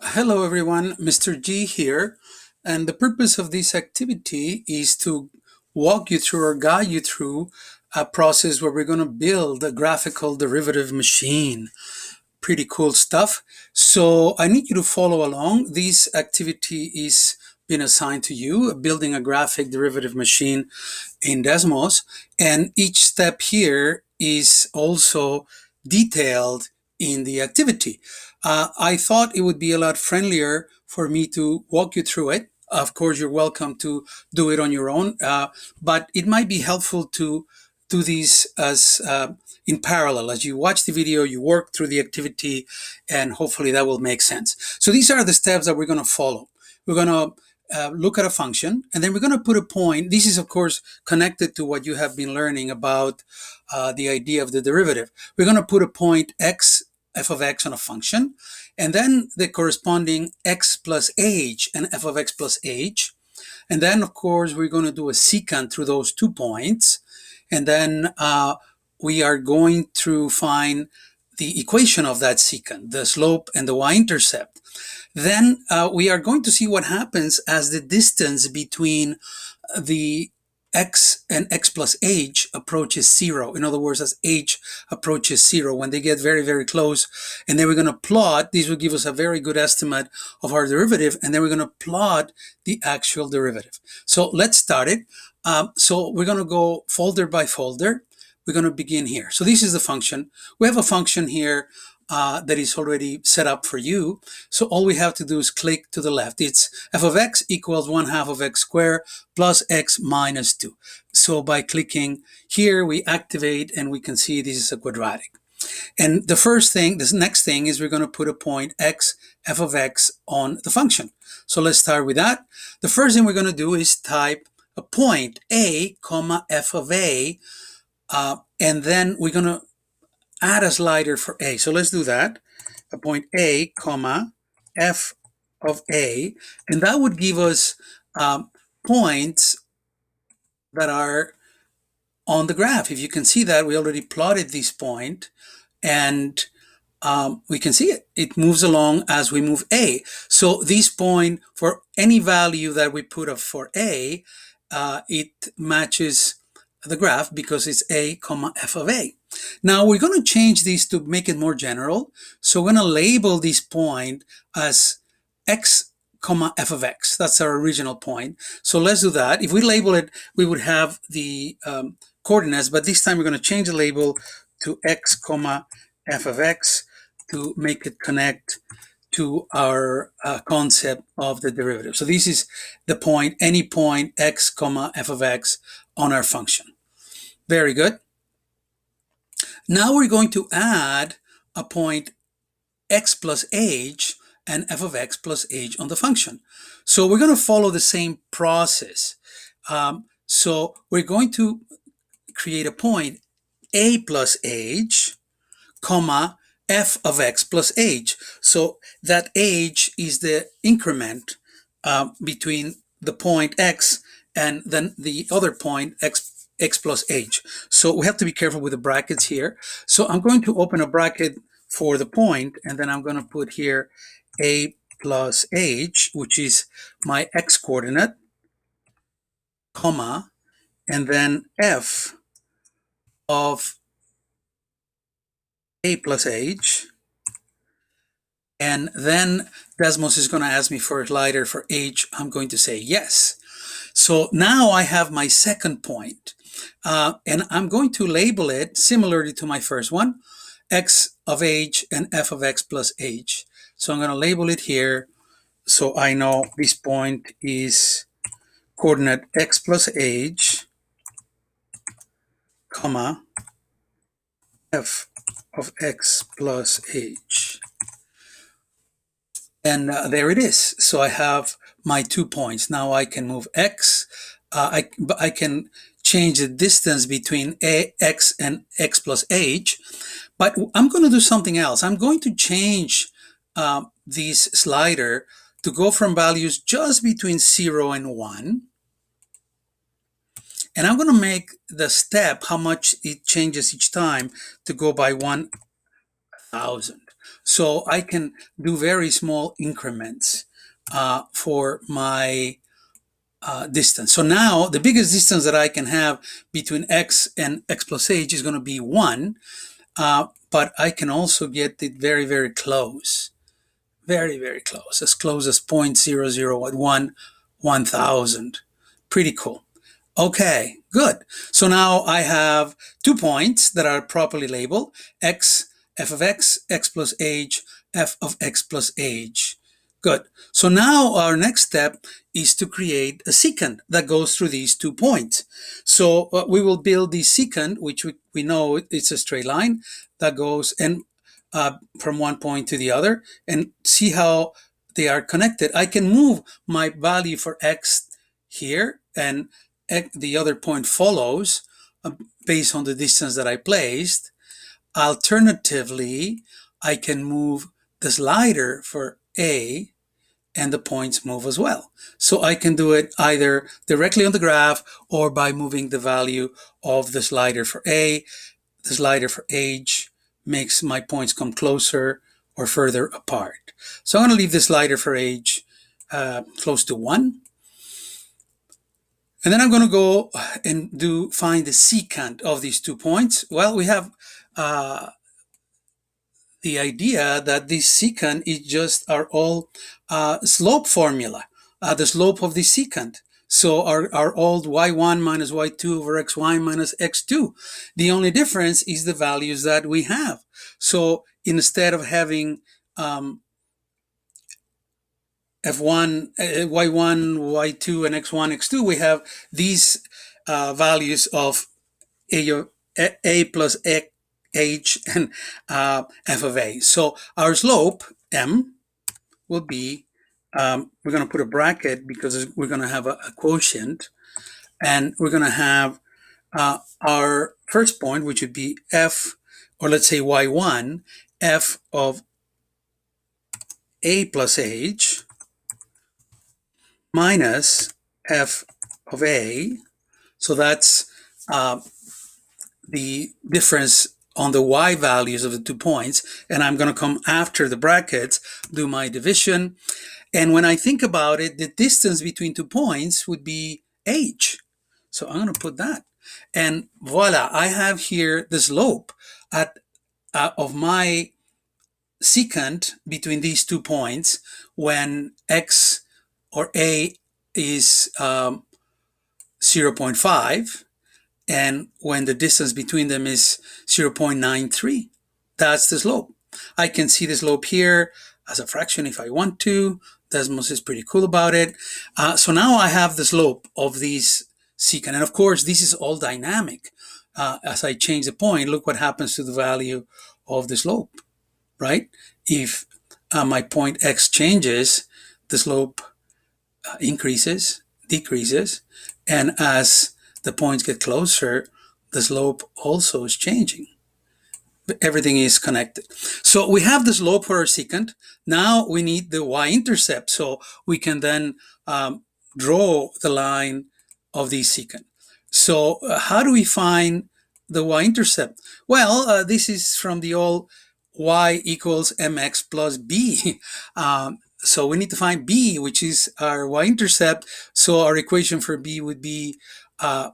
Hello everyone, Mr. G here, and the purpose of this activity is to walk you through or guide you through a process where we're going to build a graphical derivative machine. Pretty cool stuff. So I need you to follow along. This activity is been assigned to you, building a graphic derivative machine in Desmos, and each step here is also detailed in the activity. I thought it would be a lot friendlier for me to walk you through it. Of course, you're welcome to do it on your own, but it might be helpful to do these as in parallel. As you watch the video, you work through the activity, and hopefully that will make sense. So these are the steps that we're going to follow. We're going to look at a function, and then we're going to put a point. This is, of course, connected to what you have been learning about the idea of the derivative. We're going to put a point x, f of x on a function, and then the corresponding x plus h and f of x plus h. And then, of course, we're going to do a secant through those 2 points. And then we are going to find the equation of that secant, the slope and the y-intercept. Then we are going to see what happens as the distance between the x and x plus h approaches 0. In other words, as h approaches 0, when they get very, very close. And then we're going to plot. These will give us a very good estimate of our derivative. And then we're going to plot the actual derivative. So let's start it. So we're going to go folder by folder. We're going to begin here. So this is the function. We have a function here that is already set up for you. So all we have to do is click to the left. It's f of x equals 1/2 of x squared plus x minus 2. So by clicking here, we activate and we can see this is a quadratic. And this next thing is we're going to put a point x, f of x on the function. So let's start with that. The first thing we're going to do is type a point a comma f of a, and then we're going to add a slider for a. So let's do that. A point a comma f of a, and that would give us points that are on the graph. If you can see that, we already plotted this point, and we can see it. It moves along as we move a. So this point, for any value that we put up for a, it matches the graph because it's a comma f of a. Now we're going to change this to make it more general. So we're going to label this point as x comma f of x. That's our original point. So let's do that. If we label it, we would have the coordinates, but this time we're going to change the label to x comma f of x to make it connect to our concept of the derivative. So this is the point, any point x comma f of x on our function. Very good. Now we're going to add a point x plus h and f of x plus h on the function. So we're going to follow the same process. So we're going to create a point a plus h, comma, f of x plus h. So that h is the increment between the point x and then the other point x plus h. So we have to be careful with the brackets here. So I'm going to open a bracket for the point, and then I'm going to put here a plus h, which is my x coordinate, comma, and then f of a plus h. And then Desmos is going to ask me for a slider for h. I'm going to say yes. So now I have my second point. And I'm going to label it similarly to my first one, x of h and f of x plus h. So I'm going to label it here so I know this point is coordinate x plus h, comma, f of x plus h. And there it is. So I have my 2 points. Now I can move x. I can change the distance between x and x plus h. But I'm going to do something else. I'm going to change this slider to go from values just between 0 and 1. And I'm going to make the step, how much it changes each time, to go by 1,000. So I can do very small increments for my distance. So now the biggest distance that I can have between x and x plus h is going to be 1, but I can also get it very, very close. Very, very close as 0.0001, 1000. Pretty cool. Okay, good. So now I have 2 points that are properly labeled: x, f of x, x plus h, f of x plus h. Good. So now our next step is to create a secant that goes through these 2 points. So we will build the secant, which we know it's a straight line that goes from one point to the other, and see how they are connected. I can move my value for x here, and the other point follows based on the distance that I placed. Alternatively, I can move the slider for a, and the points move as well. So I can do it either directly on the graph or by moving the value of the slider for a. The slider for h makes my points come closer or further apart. So I'm going to leave the slider for h close to 1. And then I'm going to go and find the secant of these 2 points. Well, we have the idea that this secant is just our old slope formula, the slope of the secant. So our old y1 minus y2 over xy minus x2. The only difference is the values that we have. So instead of having f1, y1, y2, and x1, x2, we have these values of a plus h and f of a. So our slope, m, will be, we're going to put a bracket because we're going to have a quotient, and we're going to have our first point, which would be f, or let's say y1, f of a plus h minus f of a. So that's the difference on the y values of the 2 points, and I'm going to come after the brackets, do my division. And when I think about it, the distance between 2 points would be h. So I'm going to put that. And voila, I have here the slope of my secant between these 2 points when x or a is 0.5, and when the distance between them is 0.93. That's the slope. I can see the slope here as a fraction if I want to. Desmos is pretty cool about it. So now I have the slope of these secant. And of course, this is all dynamic. As I change the point, look what happens to the value of the slope, right? If my point x changes, the slope increases, decreases, and as the points get closer, the slope also is changing. Everything is connected. So we have the slope for our secant. Now we need the y-intercept, so we can then draw the line of the secant. So how do we find the y-intercept? Well, this is from the old y equals mx plus b. So we need to find b, which is our y-intercept. So our equation for b would be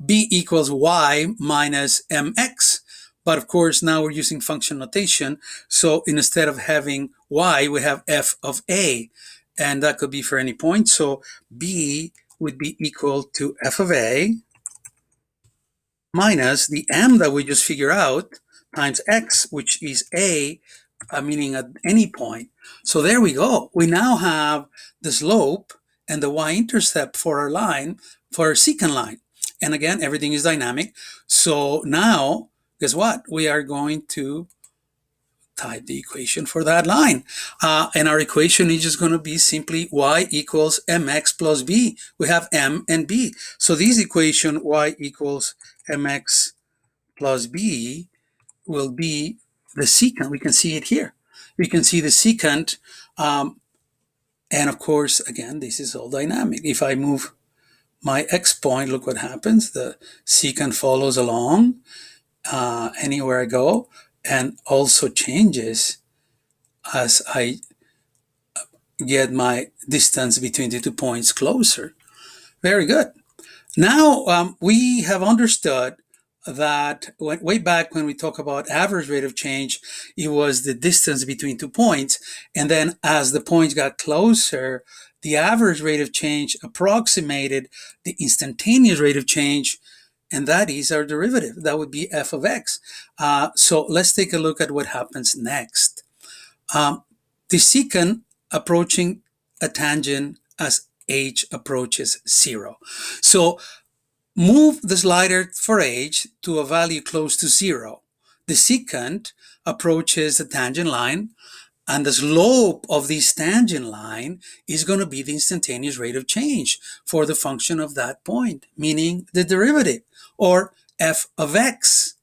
b equals y minus mx. But of course, now we're using function notation. So instead of having y, we have f of a. And that could be for any point. So b would be equal to f of a minus the m that we just figured out times x, which is a, meaning at any point. So there we go. We now have the slope and the y-intercept for our line, for our secant line. And again, everything is dynamic. So now, guess what? We are going to type the equation for that line. And our equation is just going to be simply y equals mx plus b. We have m and b. So this equation, y equals mx plus b, will be the secant. We can see it here. We can see the secant. And of course, again, this is all dynamic. If I move my x point, look what happens. The secant follows along anywhere I go, and also changes as I get my distance between the 2 points closer. Very good. Now we have understood that way back when we talk about average rate of change, it was the distance between 2 points. And then as the points got closer, the average rate of change approximated the instantaneous rate of change. And that is our derivative. That would be f of x. So let's take a look at what happens next. The secant approaching a tangent as h approaches 0. So move the slider for h to a value close to 0. The secant approaches the tangent line, and the slope of this tangent line is going to be the instantaneous rate of change for the function of that point, meaning the derivative, or f of x.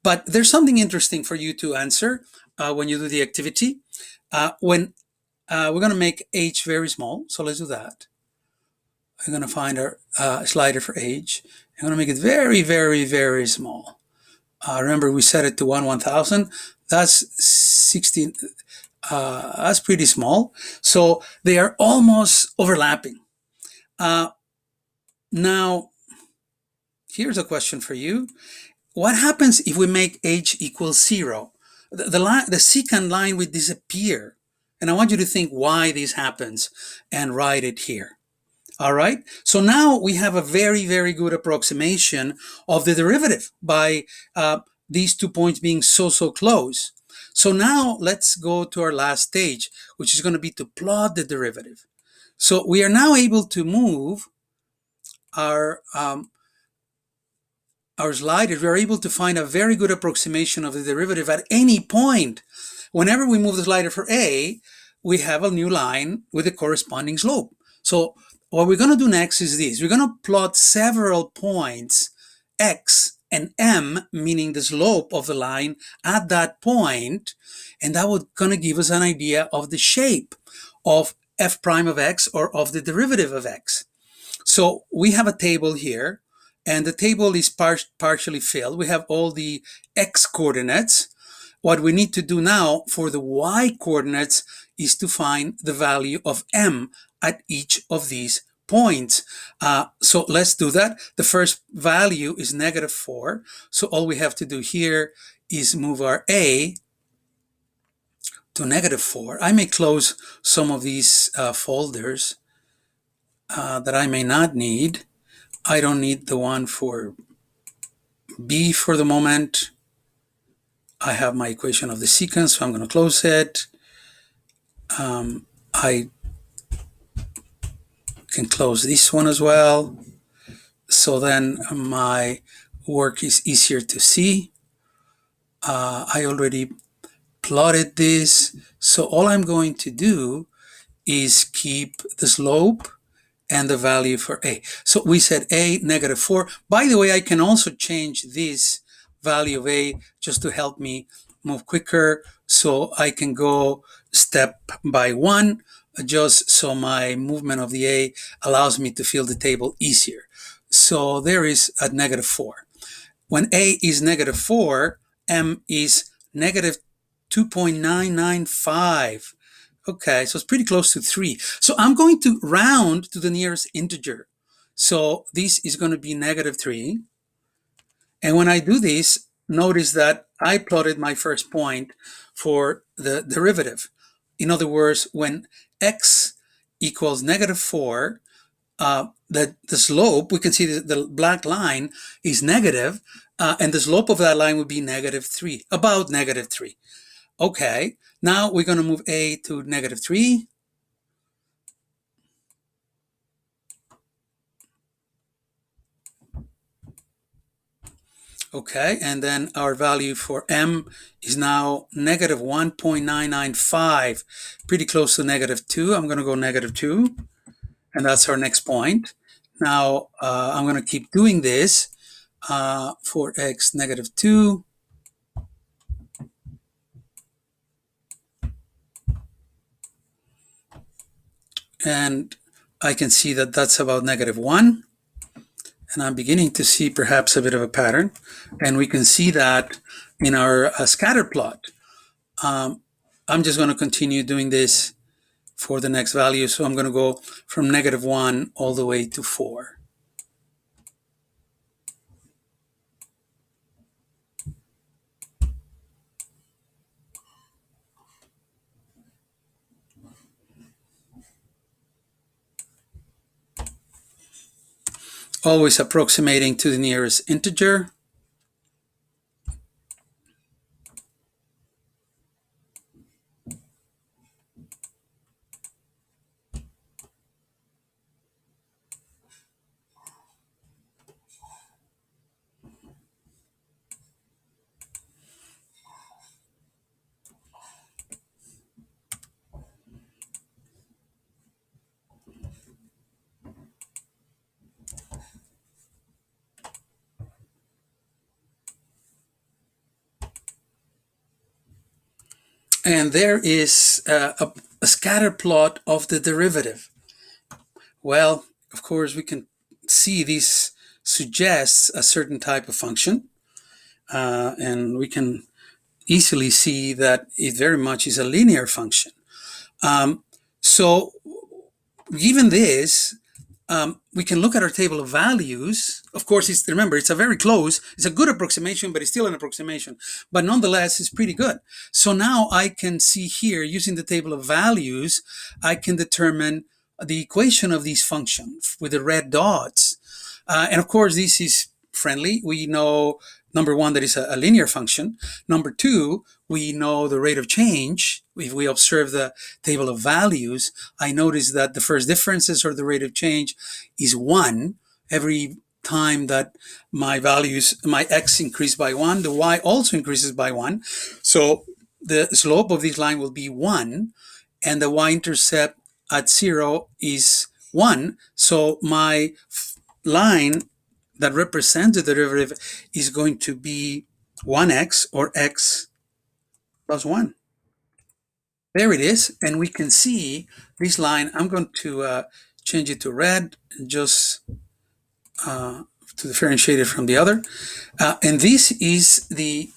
But there's something interesting for you to answer when you do the activity. When we're going to make h very small, so let's do that. I'm going to find our slider for h. I'm going to make it very, very, very small. Remember, we set it to 1/1000. That's 16. That's pretty small. So they are almost overlapping. Now, here's a question for you. What happens if we make h equals 0? The secant line would disappear. And I want you to think why this happens and write it here. All right. So now we have a very, very good approximation of the derivative by these 2 points being so close. So now let's go to our last stage, which is going to be to plot the derivative. So we are now able to move our sliders. We are able to find a very good approximation of the derivative at any point. Whenever we move the slider for a, we have a new line with the corresponding slope. So what we're going to do next is this. We're going to plot several points, x and m, meaning the slope of the line at that point, and that would going to give us an idea of the shape of f prime of x, or of the derivative of x. So we have a table here, and the table is partially filled. We have all the x coordinates. What we need to do now for the y coordinates is to find the value of m at each of these points. So let's do that. The first value is -4. So all we have to do here is move our a to -4. I may close some of these folders that I may not need. I don't need the one for b for the moment. I have my equation of the secant, so I'm going to close it. I can close this one as well. So then my work is easier to see. I already plotted this. So all I'm going to do is keep the slope and the value for a. So we said a -4. By the way, I can also change this value of a just to help me move quicker. So I can go step by one, just so my movement of the a allows me to fill the table easier. So there is at -4. When a is -4, m is -2.995. Okay, so it's pretty close to 3. So I'm going to round to the nearest integer. So this is going to be -3. And when I do this, notice that I plotted my first point for the derivative. In other words, when x equals -4, the slope, we can see the black line is negative, and the slope of that line would be -3, about -3. Okay, now we're going to move a to -3. Okay, and then our value for m is now -1.995, pretty close to -2. I'm going to go -2, and that's our next point. Now I'm going to keep doing this for x -2. And I can see that that's about -1. And I'm beginning to see perhaps a bit of a pattern. And we can see that in our scatter plot. I'm just going to continue doing this for the next value. So I'm going to go from -1 all the way to 4. Always approximating to the nearest integer. And there is a scatter plot of the derivative. Well, of course, we can see this suggests a certain type of function. And we can easily see that it very much is a linear function. So given this, we can look at our table of values. Of course, remember, it's a very close, it's a good approximation, but it's still an approximation. But nonetheless, it's pretty good. So now I can see here, using the table of values, I can determine the equation of these functions with the red dots. And of course, this is friendly. We know, number one, that it's a linear function. Number two, we know the rate of change. If we observe the table of values, I notice that the first differences, or the rate of change, is 1. Every time that my x increase by 1, the y also increases by 1. So the slope of this line will be 1, and the y-intercept at 0 is 1. So my line that represents the derivative is going to be 1x, or x plus 1. There it is, and we can see this line. I'm going to change it to red, just to differentiate it from the other. And this is the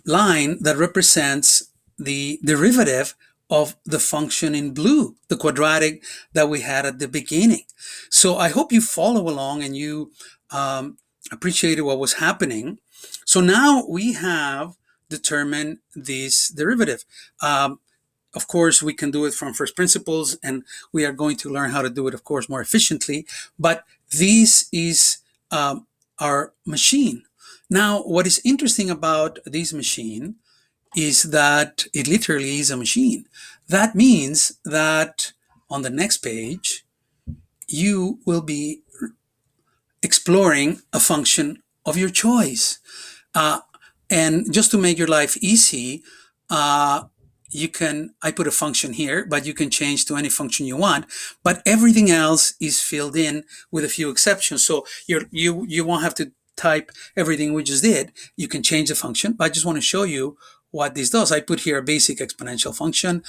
line that represents the derivative of the function in blue, the quadratic that we had at the beginning. So I hope you follow along and you appreciated what was happening. So now we have determined this derivative. Of course, we can do it from first principles, and we are going to learn how to do it, of course, more efficiently. But this is our machine. Now, what is interesting about this machine is that it literally is a machine. That means that on the next page, you will be exploring a function of your choice. And just to make your life easy, I put a function here, but you can change to any function you want. But everything else is filled in with a few exceptions. So you won't have to type everything we just did. You can change the function, but I just want to show you what this does. I put here a basic exponential function,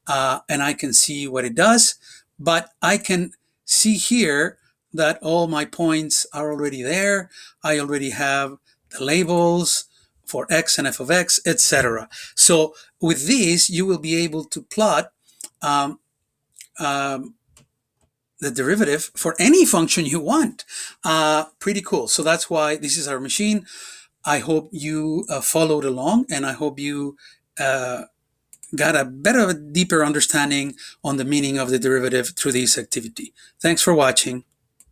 and I can see what it does. But I can see here that all my points are already there. I already have the labels for x and f of x, etc. So with this, you will be able to plot the derivative for any function you want. Pretty cool. So that's why this is our machine. I hope you followed along, and I hope you got a better, deeper understanding on the meaning of the derivative through this activity. Thanks for watching.